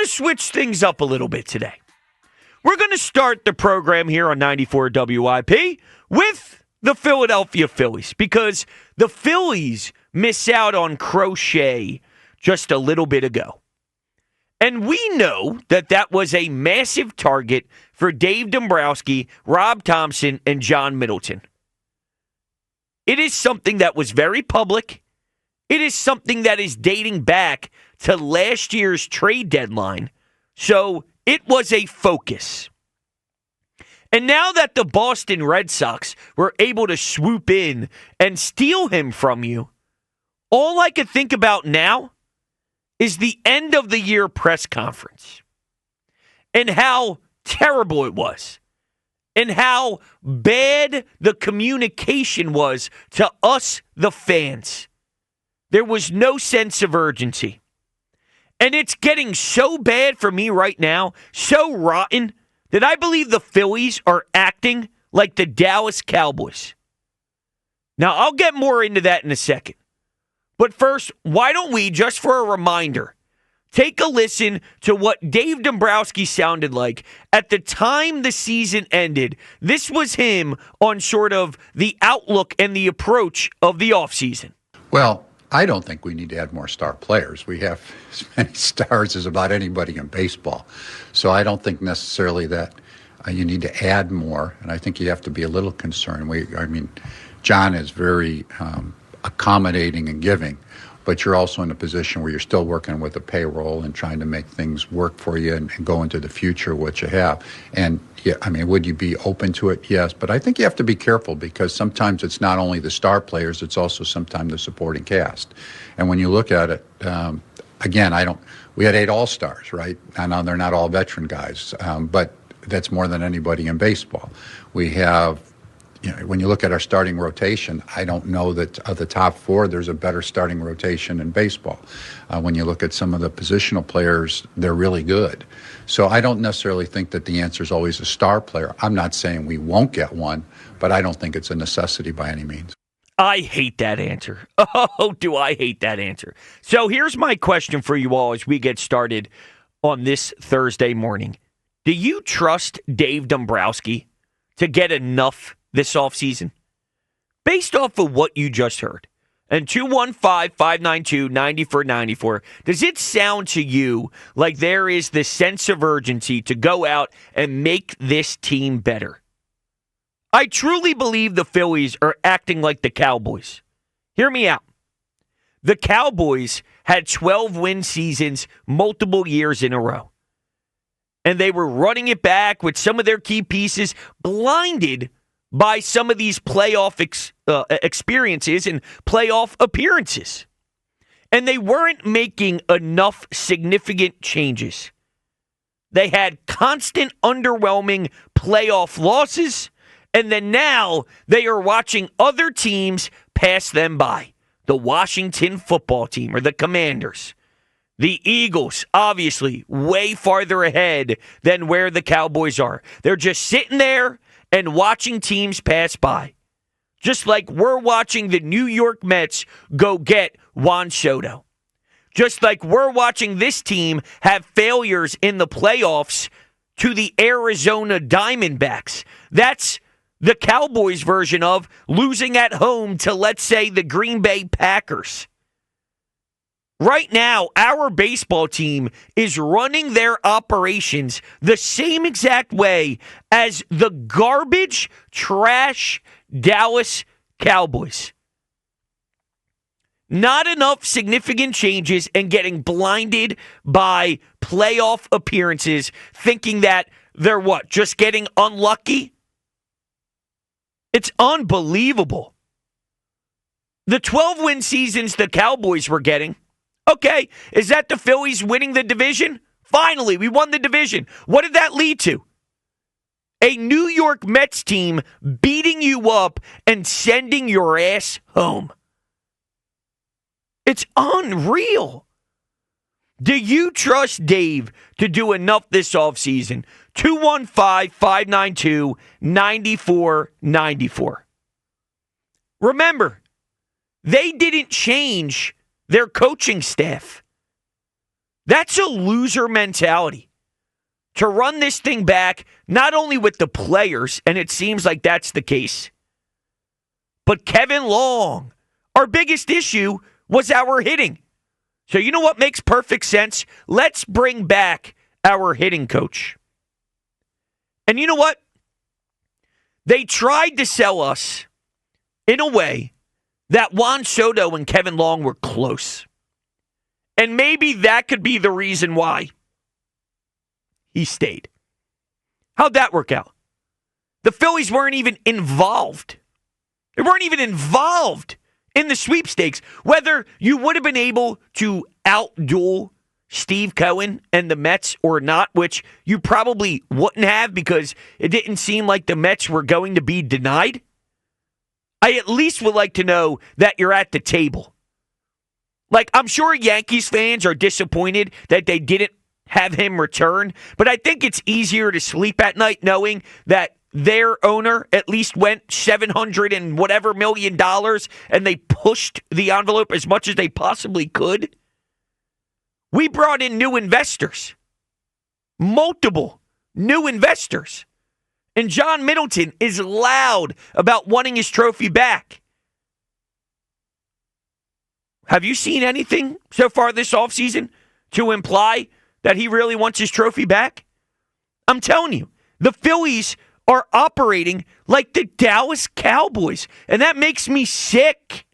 going to switch things up a little bit today. We're going to start the program here on 94 WIP with the Philadelphia Phillies because the Phillies miss out on Crochet just a little bit ago. And we know that that was a massive target for Dave Dombrowski, Rob Thompson, and John Middleton. It is something that was very public. It is something that is dating back to last year's trade deadline. So it was a focus. And now that the Boston Red Sox were able to swoop in and steal him from you, all I could think about now is the end of the year press conference and how terrible it was and how bad the communication was to us, the fans. There was no sense of urgency. And it's getting so bad for me right now, so rotten, that I believe the Phillies are acting like the Dallas Cowboys. Now, I'll get more into that in a second. But first, why don't we, just for a reminder, take a listen to what Dave Dombrowski sounded like at the time the season ended. This was him on sort of the outlook and the approach of the offseason. Well, I don't think we need to add more star players. We have as many stars as about anybody in baseball. So I don't think necessarily that you need to add more. And I think you have to be a little concerned. Jon is very accommodating and giving, but you're also in a position where you're still working with a payroll and trying to make things work for you and go into the future what you have. And would you be open to it? Yes, but I think you have to be careful because sometimes it's not only the star players, it's also sometimes the supporting cast. And when you look at it, we had 8 all-stars, right? I know they're not all veteran guys, but that's more than anybody in baseball. We have, when you look at our starting rotation, I don't know that of the top 4, there's a better starting rotation in baseball. When you look at some of the positional players, they're really good. So I don't necessarily think that the answer is always a star player. I'm not saying we won't get one, but I don't think it's a necessity by any means. I hate that answer. Oh, do I hate that answer. So here's my question for you all as we get started on this Thursday morning. Do you trust Dave Dombrowski to get enough this offseason? Based off of what you just heard. And 215-592-9494, does it sound to you like there is the sense of urgency to go out and make this team better? I truly believe the Phillies are acting like the Cowboys. Hear me out. The Cowboys had 12-win seasons multiple years in a row. And they were running it back with some of their key pieces, blinded by some of these playoff experiences and playoff appearances. And they weren't making enough significant changes. They had constant underwhelming playoff losses, and then now they are watching other teams pass them by. The Washington football team or the Commanders. The Eagles, obviously, way farther ahead than where the Cowboys are. They're just sitting there and watching teams pass by. Just like we're watching the New York Mets go get Juan Soto. Just like we're watching this team have failures in the playoffs to the Arizona Diamondbacks. That's the Cowboys version of losing at home to, let's say, the Green Bay Packers. Right now, our baseball team is running their operations the same exact way as the garbage, trash Dallas Cowboys. Not enough significant changes and getting blinded by playoff appearances, thinking that they're what? Just getting unlucky? It's unbelievable. The 12-win seasons the Cowboys were getting, okay, is that the Phillies winning the division? Finally, we won the division. What did that lead to? A New York Mets team beating you up and sending your ass home. It's unreal. Do you trust Dave to do enough this offseason? 215-592-9494. Remember, they didn't change their coaching staff. That's a loser mentality. To run this thing back, not only with the players, and it seems like that's the case, but Kevin Long. Our biggest issue was our hitting. So you know what makes perfect sense? Let's bring back our hitting coach. And you know what? They tried to sell us in a way that Juan Soto and Kevin Long were close. And maybe that could be the reason why he stayed. How'd that work out? The Phillies weren't even involved. They weren't even involved in the sweepstakes. Whether you would have been able to outduel Steve Cohen and the Mets or not, which you probably wouldn't have because it didn't seem like the Mets were going to be denied. I at least would like to know that you're at the table. Like, I'm sure Yankees fans are disappointed that they didn't have him return, but I think it's easier to sleep at night knowing that their owner at least went $700 and whatever million dollars, and they pushed the envelope as much as they possibly could. We brought in new investors, multiple new investors. And John Middleton is loud about wanting his trophy back. Have you seen anything so far this offseason to imply that he really wants his trophy back? I'm telling you, the Phillies are operating like the Dallas Cowboys, and that makes me sick.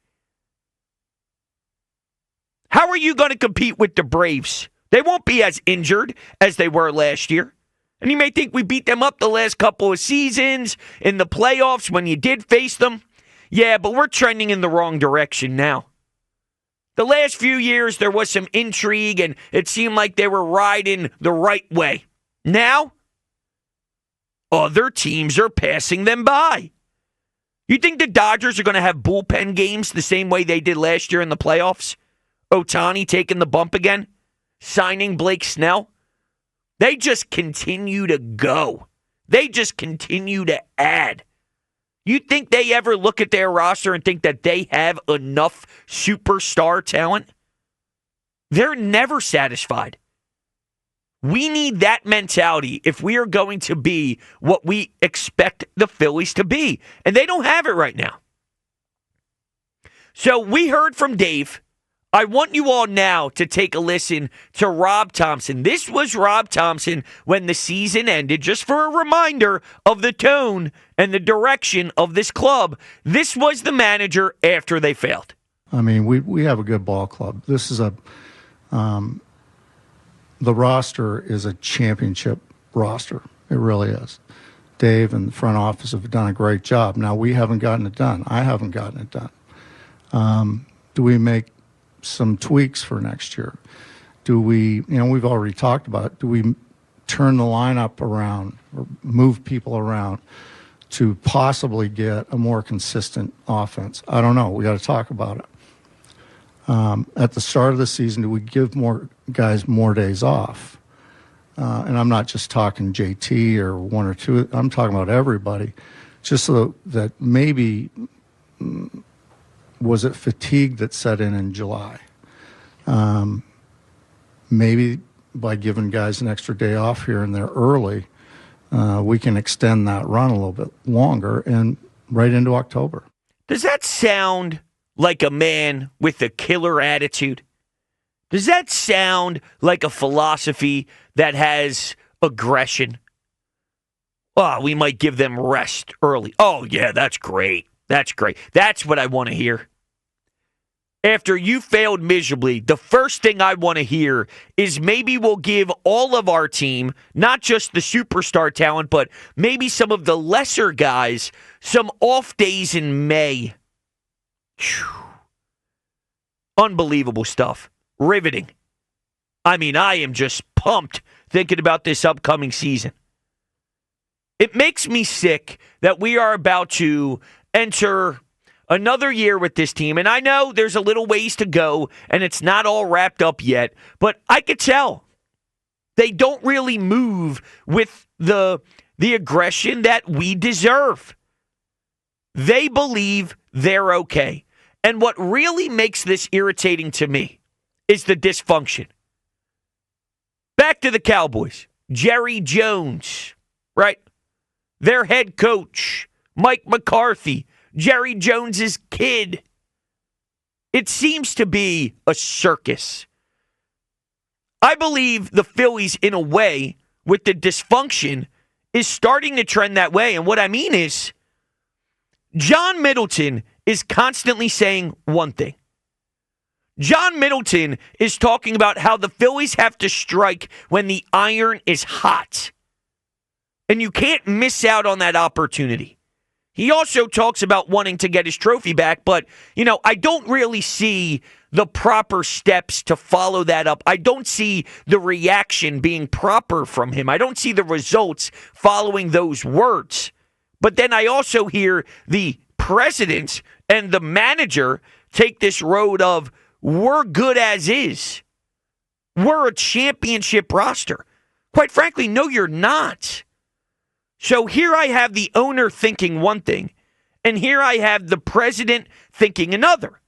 How are you going to compete with the Braves? They won't be as injured as they were last year. And you may think we beat them up the last couple of seasons in the playoffs when you did face them. Yeah, but we're trending in the wrong direction now. The last few years, there was some intrigue, and it seemed like they were riding the right way. Now, other teams are passing them by. You think the Dodgers are going to have bullpen games the same way they did last year in the playoffs? Ohtani taking the bump again? Signing Blake Snell? They just continue to go. They just continue to add. You think they ever look at their roster and think that they have enough superstar talent? They're never satisfied. We need that mentality if we are going to be what we expect the Phillies to be. And they don't have it right now. So we heard from Dave. I want you all now to take a listen to Rob Thompson. This was Rob Thompson when the season ended, just for a reminder of the tone and the direction of this club. This was the manager after they failed. I mean, we have a good ball club. This is the roster is a championship roster. It really is. Dave and the front office have done a great job. Now, we haven't gotten it done. I haven't gotten it done. Do we make some tweaks for next year? Do we, we've already talked about it. Do we turn the lineup around or move people around to possibly get a more consistent offense? I don't know. We got to talk about it. At the start of the season, do we give more guys more days off? And I'm not just talking JT or one or two. I'm talking about everybody. Just so that maybe, was it fatigue that set in July? Maybe by giving guys an extra day off here and there early, we can extend that run a little bit longer and right into October. Does that sound like a man with a killer attitude? Does that sound like a philosophy that has aggression? Oh, we might give them rest early. Oh, yeah, that's great. That's great. That's what I want to hear. After you failed miserably, the first thing I want to hear is maybe we'll give all of our team, not just the superstar talent, but maybe some of the lesser guys, some off days in May. Whew. Unbelievable stuff. Riveting. I mean, I am just pumped thinking about this upcoming season. It makes me sick that we are about to enter another year with this team, and I know there's a little ways to go, and it's not all wrapped up yet, but I could tell they don't really move with the aggression that we deserve. They believe they're okay. And what really makes this irritating to me is the dysfunction. back to the Cowboys. Jerry Jones, right? Their head coach, Mike McCarthy, Jerry Jones's kid. It seems to be a circus. I believe the Phillies, in a way, with the dysfunction, is starting to trend that way. And what I mean is, John Middleton is constantly saying one thing. John Middleton is talking about how the Phillies have to strike when the iron is hot. And you can't miss out on that opportunity. He also talks about wanting to get his trophy back, but, I don't really see the proper steps to follow that up. I don't see the reaction being proper from him. I don't see the results following those words. But then I also hear the president and the manager take this road of, we're good as is. We're a championship roster. Quite frankly, no, you're not. So here I have the owner thinking one thing, and here I have the president thinking another.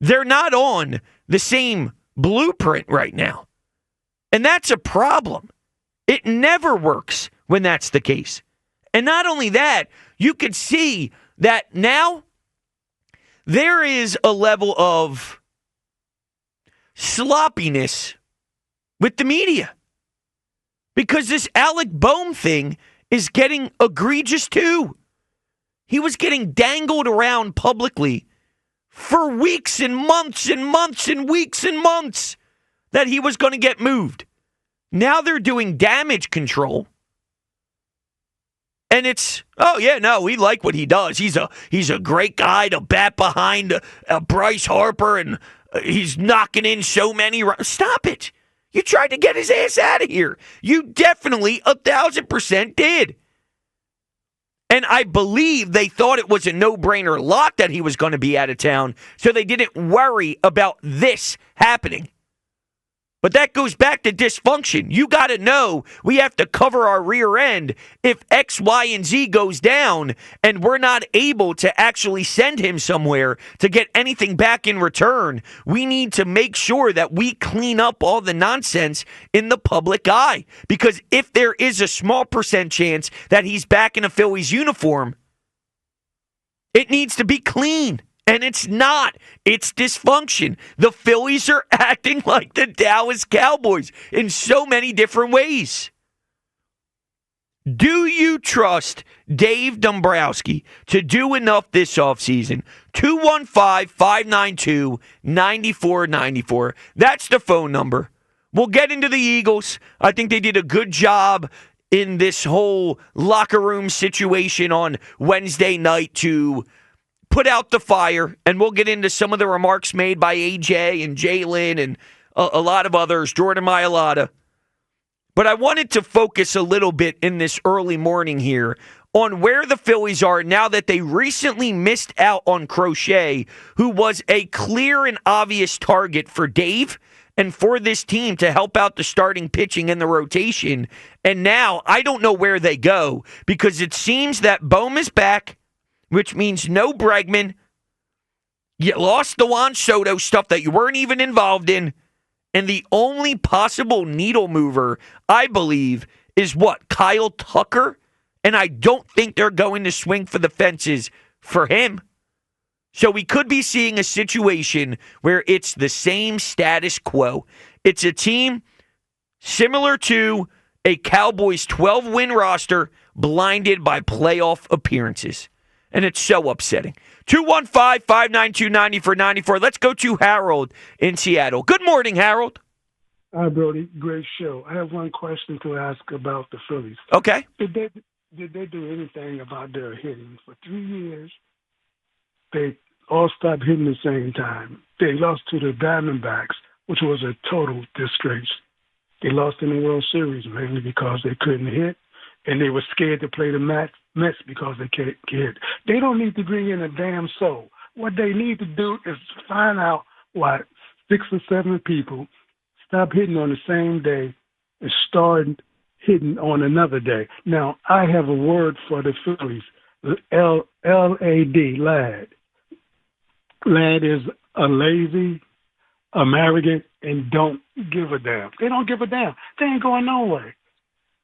They're not on the same blueprint right now. And that's a problem. It never works when that's the case. And not only that, you could see that now there is a level of sloppiness with the media. Because this Alec Boehm thing is getting egregious too. He was getting dangled around publicly for weeks and months and months and weeks and months that he was going to get moved. Now they're doing damage control. And it's, we like what he does. He's a great guy to bat behind Bryce Harper, and he's knocking in so many runs. Stop it. You tried to get his ass out of here. You definitely 1,000% did. And I believe they thought it was a no-brainer lock that he was going to be out of town, so they didn't worry about this happening. But that goes back to dysfunction. You got to know we have to cover our rear end if X, Y, and Z goes down and we're not able to actually send him somewhere to get anything back in return. We need to make sure that we clean up all the nonsense in the public eye. Because if there is a small percent chance that he's back in a Phillies uniform, it needs to be clean. And it's not. It's dysfunction. The Phillies are acting like the Dallas Cowboys in so many different ways. Do you trust Dave Dombrowski to do enough this offseason? 215-592-9494. That's the phone number. We'll get into the Eagles. I think they did a good job in this whole locker room situation on Wednesday night to put out the fire, and we'll get into some of the remarks made by AJ and Jalen and a lot of others, Jordan Mailata. But I wanted to focus a little bit in this early morning here on where the Phillies are now that they recently missed out on Crochet, who was a clear and obvious target for Dave and for this team to help out the starting pitching and the rotation. And now I don't know where they go, because it seems that Boehm is back, which means no Bregman. You lost the Juan Soto stuff that you weren't even involved in. And the only possible needle mover, I believe, is what? Kyle Tucker? And I don't think they're going to swing for the fences for him. So we could be seeing a situation where it's the same status quo. It's a team similar to a Cowboys 12-win roster blinded by playoff appearances. And it's so upsetting. 215-592-9494. Let's go to Harold in Seattle. Good morning, Harold. Hi, Brody. Great show. I have one question to ask about the Phillies. Okay. Did they do anything about their hitting? For 3 years, they all stopped hitting at the same time. They lost to the Diamondbacks, which was a total disgrace. They lost in the World Series mainly because they couldn't hit, and they were scared to play the Mets because they can't hit. They don't need to bring in a damn soul. What they need to do is find out why 6 or 7 people stop hitting on the same day and start hitting on another day. Now, I have a word for the Phillies, L-A-D, lad. Lad is a lazy, arrogant and don't give a damn. They don't give a damn. They ain't going nowhere.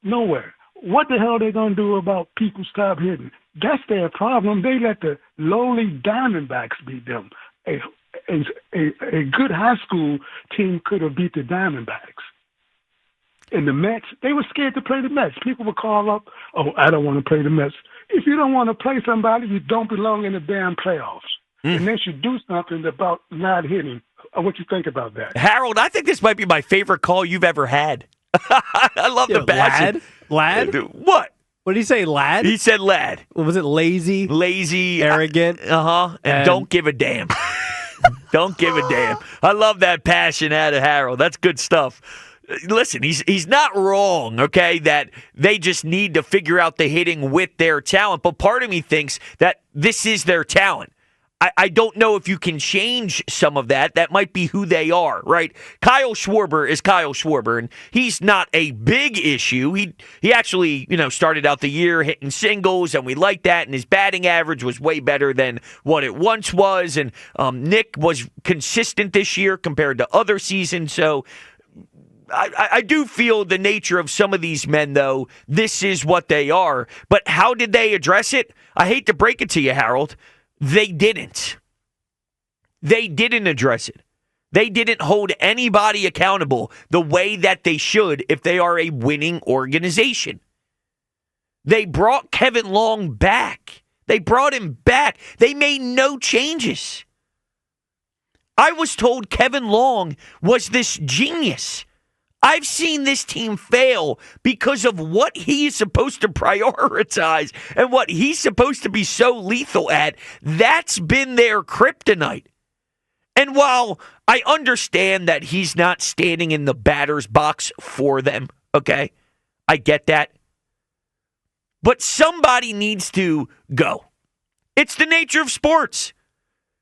Nowhere. What the hell are they going to do about people stop hitting? That's their problem. They let the lowly Diamondbacks beat them. A good high school team could have beat the Diamondbacks. And the Mets, they were scared to play the Mets. People would call up, oh, I don't want to play the Mets. If you don't want to play somebody, you don't belong in the damn playoffs. And they should do something about not hitting. What you think about that? Harold, I think this might be my favorite call you've ever had. I love the passion. Lad? What? What did he say, lad? He said lad. What was it, lazy? Lazy. Arrogant. And don't give a damn. Don't give a damn. I love that passion out of Harold. That's good stuff. Listen, he's not wrong, okay, that they just need to figure out the hitting with their talent. But part of me thinks that this is their talent. I don't know if you can change some of that. That might be who they are, right? Kyle Schwarber is Kyle Schwarber, and he's not a big issue. He actually, started out the year hitting singles, and we like that, and his batting average was way better than what it once was, and Nick was consistent this year compared to other seasons, so I do feel the nature of some of these men, though. This is what they are. But how did they address it? I hate to break it to you, Harold. They didn't. They didn't address it. They didn't hold anybody accountable the way that they should if they are a winning organization. They brought Kevin Long back. They brought him back. They made no changes. I was told Kevin Long was this genius. I've seen this team fail because of what he is supposed to prioritize and what he's supposed to be so lethal at. That's been their kryptonite. And while I understand that he's not standing in the batter's box for them, okay, I get that. But somebody needs to go. It's the nature of sports.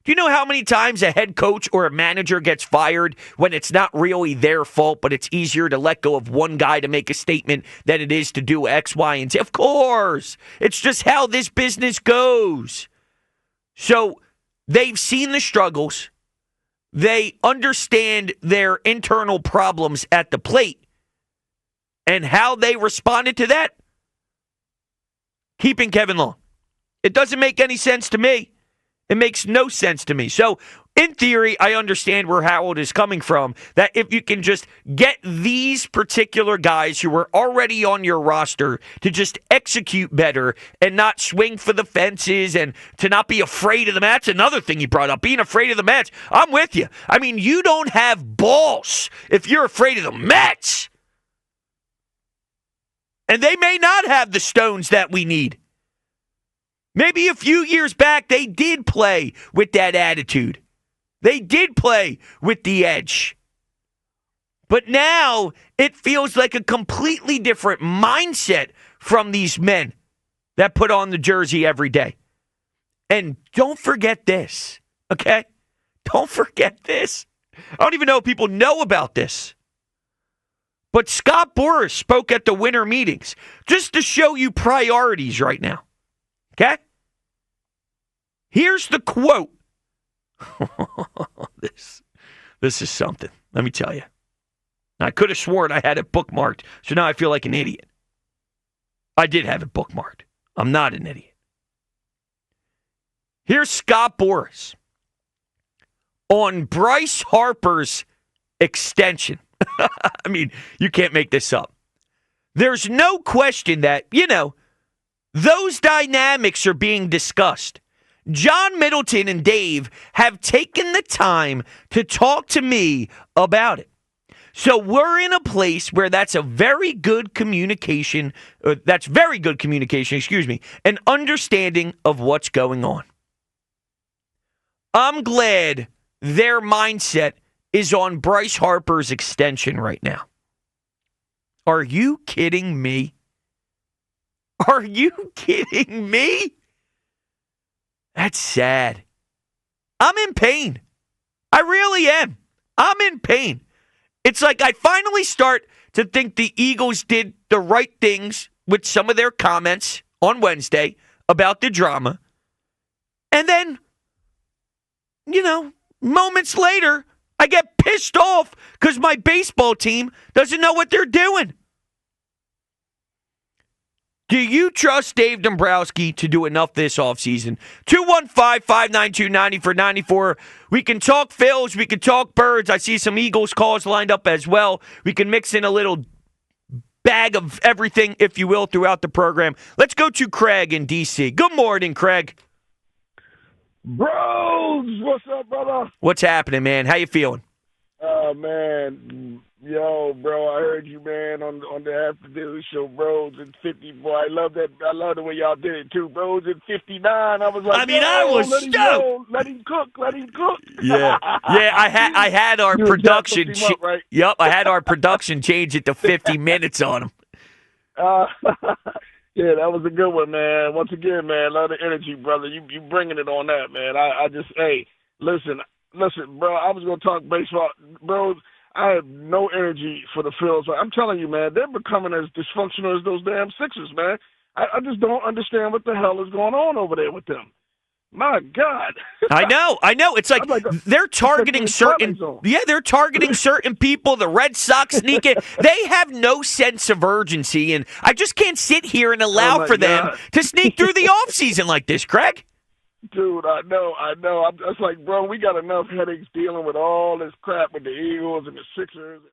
Do you know how many times a head coach or a manager gets fired when it's not really their fault, but it's easier to let go of one guy to make a statement than it is to do X, Y, and Z? Of course. It's just how this business goes. So they've seen the struggles. They understand their internal problems at the plate. And how they responded to that? Keeping Kevin Long. It doesn't make any sense to me. It makes no sense to me. So, in theory, I understand where Harold is coming from, that if you can just get these particular guys who are already on your roster to just execute better and not swing for the fences and to not be afraid of the Mets. Another thing you brought up, being afraid of the Mets. I'm with you. I mean, you don't have balls if you're afraid of the Mets. And they may not have the stones that we need. Maybe a few years back, they did play with that attitude. They did play with the edge. But now it feels like a completely different mindset from these men that put on the jersey every day. And don't forget this, okay? Don't forget this. I don't even know if people know about this. But Scott Boras spoke at the winter meetings just to show you priorities right now. Okay? Here's the quote. This is something. Let me tell you. I could have sworn I had it bookmarked, so now I feel like an idiot. I did have it bookmarked. I'm not an idiot. Here's Scott Boras on Bryce Harper's extension. I mean, you can't make this up. There's no question that, those dynamics are being discussed. John Middleton and Dave have taken the time to talk to me about it. So we're in a place where that's very good communication, an understanding of what's going on. I'm glad their mindset is on Bryce Harper's extension right now. Are you kidding me? Are you kidding me? That's sad. I'm in pain. I really am. I'm in pain. It's like I finally start to think the Eagles did the right things with some of their comments on Wednesday about the drama. And then, moments later, I get pissed off because my baseball team doesn't know what they're doing. Do you trust Dave Dombrowski to do enough this offseason? 215-592-9494. We can talk Phils. We can talk Birds. I see some Eagles calls lined up as well. We can mix in a little bag of everything, if you will, throughout the program. Let's go to Craig in D.C. Good morning, Craig. Brodes, what's up, brother? What's happening, man? How you feeling? Man, yo, bro, I heard you, man, on the afternoon show, Brodes and 50, boy. I love that. I love the way y'all did it too, Brodes and 59. I was like, I was stoked. Let him cook. Yeah, I had our production. Right? Yep, I had our production change it to 50 minutes on him. Yeah, that was a good one, man. Once again, man, love the energy, brother. You bringing it on that, man. I just, hey, listen, bro. I was gonna talk baseball, bro. I have no energy for the Phils. I'm telling you, man, they're becoming as dysfunctional as those damn Sixers, man. I just don't understand what the hell is going on over there with them. My God. I know. It's like they're targeting certain. Yeah, they're targeting certain people. The Red Sox sneak it. They have no sense of urgency, and I just can't sit here and allow for them to sneak through the offseason like this, Craig. Dude, I know. It's like, bro, we got enough headaches dealing with all this crap with the Eagles and the Sixers.